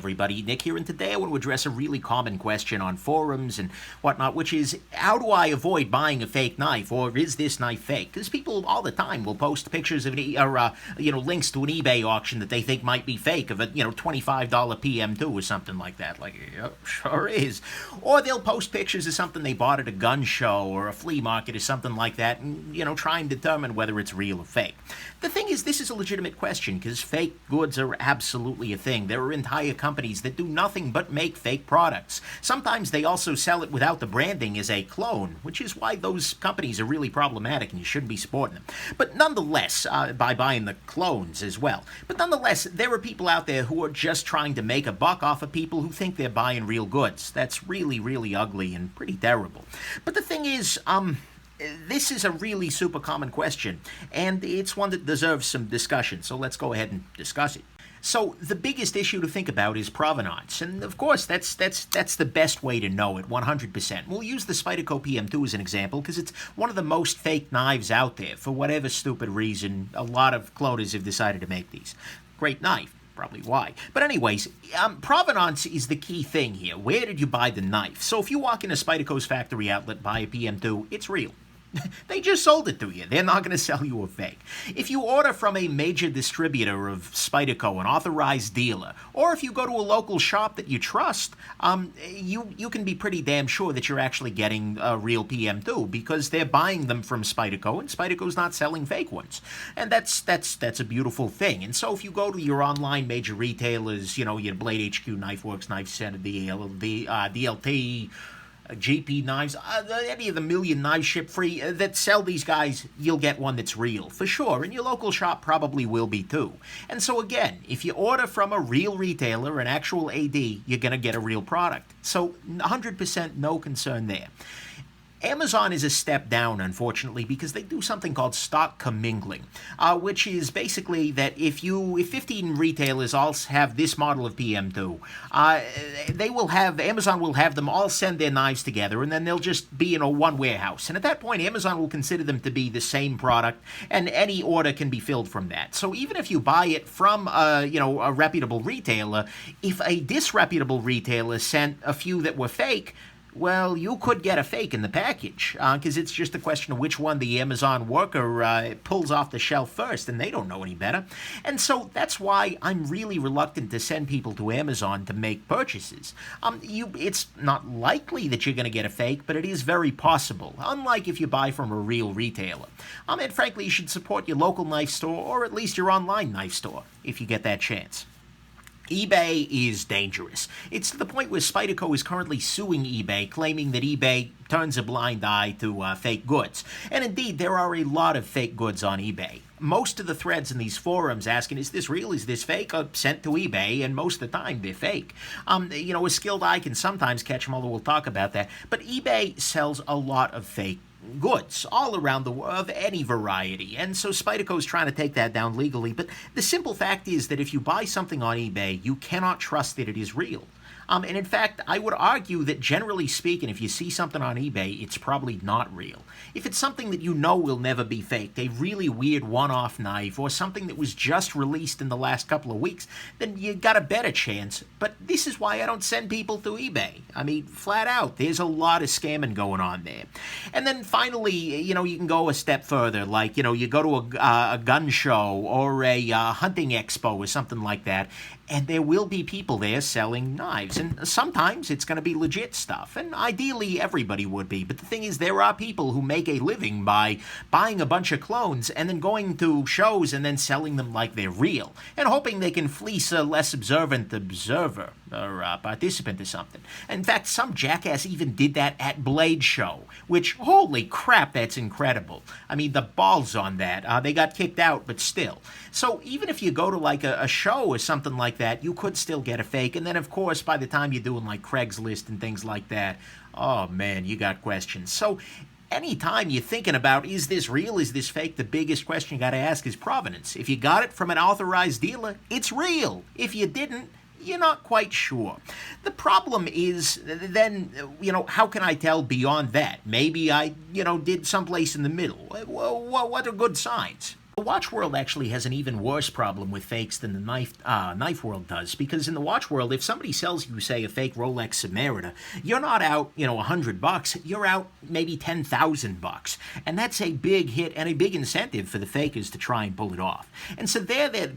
Everybody, Nick here, and today I want to address a really common question on forums and whatnot, which is, how do I avoid buying a fake knife, or is this knife fake? Because people all the time will post pictures of links to an eBay auction that they think might be fake of a $25 PM2 or something like that. Like, yep, sure is. Or they'll post pictures of something they bought at a gun show or a flea market or something like that, and try and determine whether it's real or fake. The thing is, this is a legitimate question because fake goods are absolutely a thing. There are entire companies that do nothing but make fake products. Sometimes they also sell it without the branding as a clone, which is why those companies are really problematic and you shouldn't be supporting them. But nonetheless, by buying the clones as well. But nonetheless, there are people out there who are just trying to make a buck off of people who think they're buying real goods. That's really, really ugly and pretty terrible. But the thing is, this is a really super common question, and it's one that deserves some discussion, so let's go ahead and discuss it. So the biggest issue to think about is provenance, and of course that's the best way to know it, 100%. We'll use the Spyderco PM2 as an example because it's one of the most fake knives out there. For whatever stupid reason, a lot of cloners have decided to make these. Great knife. Probably why. But anyways, provenance is the key thing here. Where did you buy the knife? So if you walk into Spyderco's factory outlet, buy a PM2, it's real. They just sold it to you. They're not going to sell you a fake. If you order from a major distributor of Spyderco, an authorized dealer, or if you go to a local shop that you trust, you can be pretty damn sure that you're actually getting a real PM2 because they're buying them from Spyderco, and Spyderco's not selling fake ones. And that's a beautiful thing. And so if you go to your online major retailers, your Blade HQ, Knifeworks, Knife Center, DLT, GP knives, any of the million knives ship free that sell these guys, you'll get one that's real, for sure, and your local shop probably will be too. And so again, if you order from a real retailer, an actual AD, you're going to get a real product. So 100% no concern there. Amazon is a step down, unfortunately, because they do something called stock commingling, which is basically that if 15 retailers all have this model of PM2, Amazon will have them all send their knives together, and then they'll just be in one warehouse. And at that point, Amazon will consider them to be the same product, and any order can be filled from that. So even if you buy it from a reputable retailer, if a disreputable retailer sent a few that were fake, well, you could get a fake in the package, because it's just a question of which one the Amazon worker pulls off the shelf first, and they don't know any better. And so that's why I'm really reluctant to send people to Amazon to make purchases. It's not likely that you're going to get a fake, but it is very possible, unlike if you buy from a real retailer. And frankly, you should support your local knife store, or at least your online knife store, if you get that chance. eBay is dangerous. It's to the point where Spyderco is currently suing eBay, claiming that eBay turns a blind eye to fake goods. And indeed, there are a lot of fake goods on eBay. Most of the threads in these forums asking, is this real, is this fake, are sent to eBay, and most of the time they're fake. A skilled eye can sometimes catch them, although we'll talk about that. But eBay sells a lot of fake goods all around the world of any variety, and so Spyderco is trying to take that down legally. But the simple fact is that if you buy something on eBay, you cannot trust that it is real. And in fact, I would argue that generally speaking, if you see something on eBay, it's probably not real. If it's something that you know will never be faked, a really weird one-off knife, or something that was just released in the last couple of weeks, then you got a better chance. But this is why I don't send people to eBay. I mean, flat out, there's a lot of scamming going on there. And then finally, you can go a step further, like, you go to a gun show or a hunting expo or something like that, and there will be people there selling knives. And sometimes it's going to be legit stuff. And ideally, everybody would be. But the thing is, there are people who make a living by buying a bunch of clones and then going to shows and then selling them like they're real, and hoping they can fleece a less observant observer or participant or something. In fact, some jackass even did that at Blade Show, which, holy crap, that's incredible. I mean, the balls on that. They got kicked out, but still. So even if you go to like a show or something like that, you could still get a fake. And then, of course, by the time you're doing like Craigslist and things like that, oh man, you got questions. So anytime you're thinking about, is this real, is this fake, the biggest question you got to ask is provenance. If you got it from an authorized dealer, it's real. If you didn't, you're not quite sure. The problem is then, how can I tell beyond that? Maybe I, did someplace in the middle. What are good signs? The watch world actually has an even worse problem with fakes than the knife world does, because in the watch world, if somebody sells you, say, a fake Rolex Submariner, you're not out, $100. You're out maybe $10,000, and that's a big hit and a big incentive for the fakers to try and pull it off. And so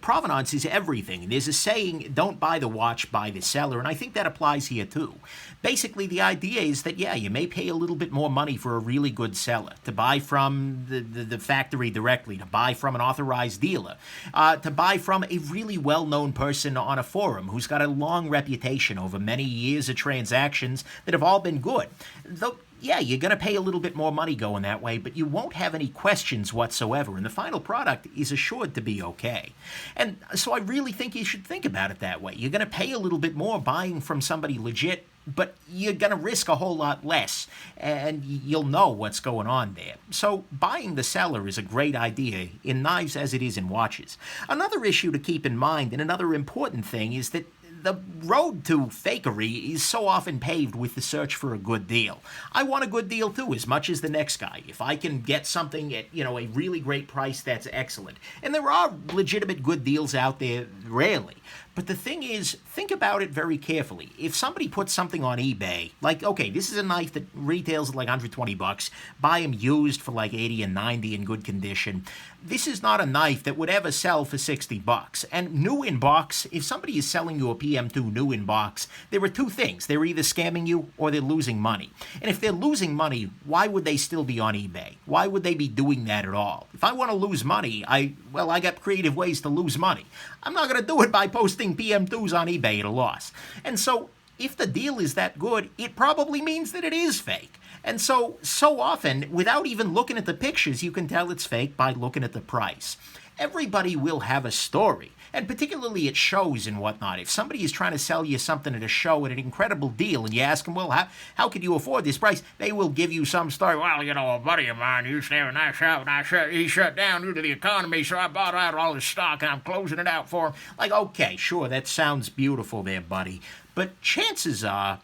provenance is everything. And there's a saying, "Don't buy the watch, buy the seller," and I think that applies here too. Basically, the idea is that you may pay a little bit more money for a really good seller, to buy from the factory directly, to buy from an authorized dealer, to buy from a really well-known person on a forum who's got a long reputation over many years of transactions that have all been good. Though, you're going to pay a little bit more money going that way, but you won't have any questions whatsoever, and the final product is assured to be okay. And so I really think you should think about it that way. You're going to pay a little bit more buying from somebody legit, but you're going to risk a whole lot less, and you'll know what's going on there. So buying the seller is a great idea in knives as it is in watches. Another issue to keep in mind, and another important thing, is that the road to fakery is so often paved with the search for a good deal. I want a good deal too, as much as the next guy. If I can get something at, a really great price, that's excellent. And there are legitimate good deals out there, rarely. But the thing is, think about it very carefully. If somebody puts something on eBay, like, okay, this is a knife that retails at like $120, buy them used for like $80 and $90 in good condition. This is not a knife that would ever sell for $60. And new in box, if somebody is selling you a PM2 new in box, there are two things. They're either scamming you or they're losing money. And if they're losing money, why would they still be on eBay? Why would they be doing that at all? If I want to lose money, I got creative ways to lose money. I'm not going to do it by posting PM2s on eBay at a loss. And so, if the deal is that good, it probably means that it is fake. And so often, without even looking at the pictures, you can tell it's fake by looking at the price. Everybody will have a story, and particularly at shows and whatnot. If somebody is trying to sell you something at a show at an incredible deal, and you ask them, well, how could you afford this price? They will give you some story. Well, a buddy of mine used to have a nice shop, and he shut down due to the economy, so I bought out all his stock, and I'm closing it out for him. Like, okay, sure, that sounds beautiful there, buddy. But chances are,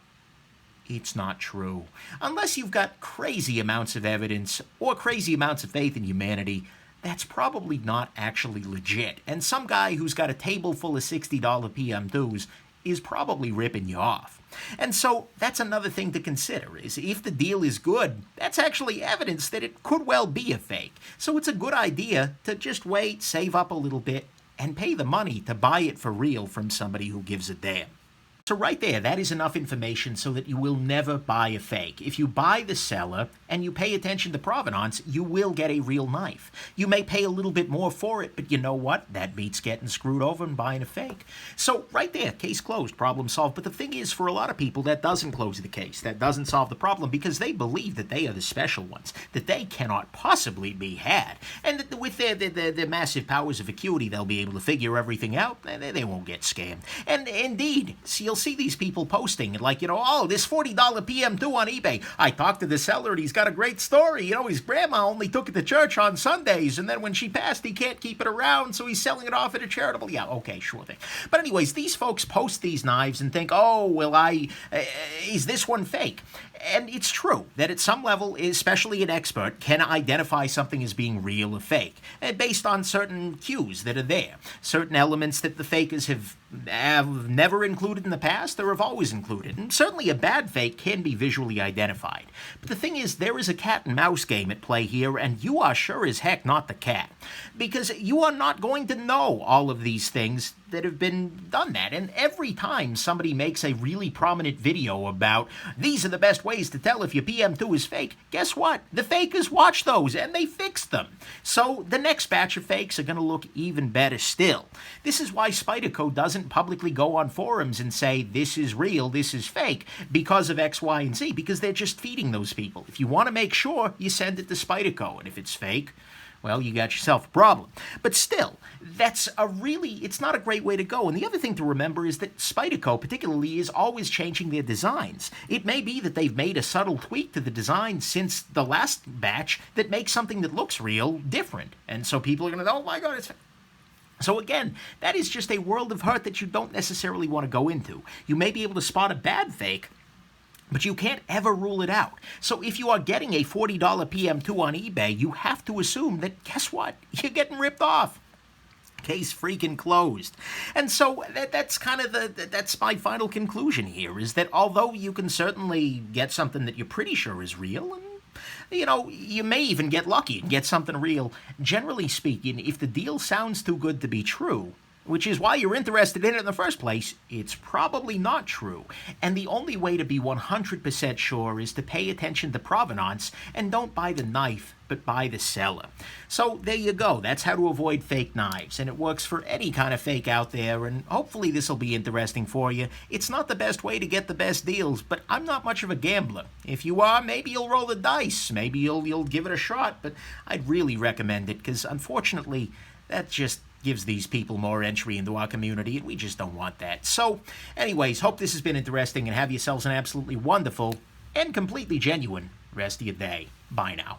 it's not true. Unless you've got crazy amounts of evidence or crazy amounts of faith in humanity, that's probably not actually legit. And some guy who's got a table full of $60 PM2s is probably ripping you off. And so that's another thing to consider, is if the deal is good, that's actually evidence that it could well be a fake. So it's a good idea to just wait, save up a little bit, and pay the money to buy it for real from somebody who gives a damn. So right there, that is enough information so that you will never buy a fake. If you buy the seller and you pay attention to provenance, you will get a real knife. You may pay a little bit more for it, but you know what? That beats getting screwed over and buying a fake. So right there, case closed, problem solved. But the thing is, for a lot of people, that doesn't close the case. That doesn't solve the problem, because they believe that they are the special ones, that they cannot possibly be had. And that with their massive powers of acuity, they'll be able to figure everything out, and they won't get scammed. And indeed, you'll see these people posting like, oh, this $40 PM2 on eBay. I talked to the seller and he's got a great story. His grandma only took it to church on Sundays, and then when she passed, he can't keep it around, so he's selling it off at a charitable. Yeah, okay, sure thing. But anyways, these folks post these knives and think, oh, well, is this one fake? And it's true that at some level, especially an expert, can identify something as being real or fake, based on certain cues that are there, certain elements that the fakers have never included in the past or have always included. And certainly a bad fake can be visually identified. But the thing is, there is a cat and mouse game at play here, and you are sure as heck not the cat, because you are not going to know all of these things that have been done that. And every time somebody makes a really prominent video about these are the best ways to tell if your PM2 is fake, guess what? The fakers watch those and they fix them. So the next batch of fakes are going to look even better still. This is why Spyderco doesn't publicly go on forums and say this is real, this is fake, because of X, Y, and Z, because they're just feeding those people. If you want to make sure, you send it to Spyderco, and if it's fake, well, you got yourself a problem. But still, it's not a great way to go. And the other thing to remember is that Spyderco, particularly, is always changing their designs. It may be that they've made a subtle tweak to the design since the last batch that makes something that looks real different. And so people are going to go, oh my God, it's fake. So again, that is just a world of hurt that you don't necessarily want to go into. You may be able to spot a bad fake, But you can't ever rule it out. So if you are getting a $40 PM2 on eBay, you have to assume that, guess what? You're getting ripped off. Case freaking closed. And so that's kind of that's my final conclusion here, is that although you can certainly get something that you're pretty sure is real, and you may even get lucky and get something real, generally speaking, if the deal sounds too good to be true, which is why you're interested in it in the first place, it's probably not true. And the only way to be 100% sure is to pay attention to provenance and don't buy the knife, but buy the seller. So there you go. That's how to avoid fake knives. And it works for any kind of fake out there, and hopefully this will be interesting for you. It's not the best way to get the best deals, but I'm not much of a gambler. If you are, maybe you'll roll the dice. Maybe you'll give it a shot, but I'd really recommend it, because unfortunately, that just gives these people more entry into our community, and we just don't want that. So, anyways, hope this has been interesting, and have yourselves an absolutely wonderful and completely genuine rest of your day. Bye now.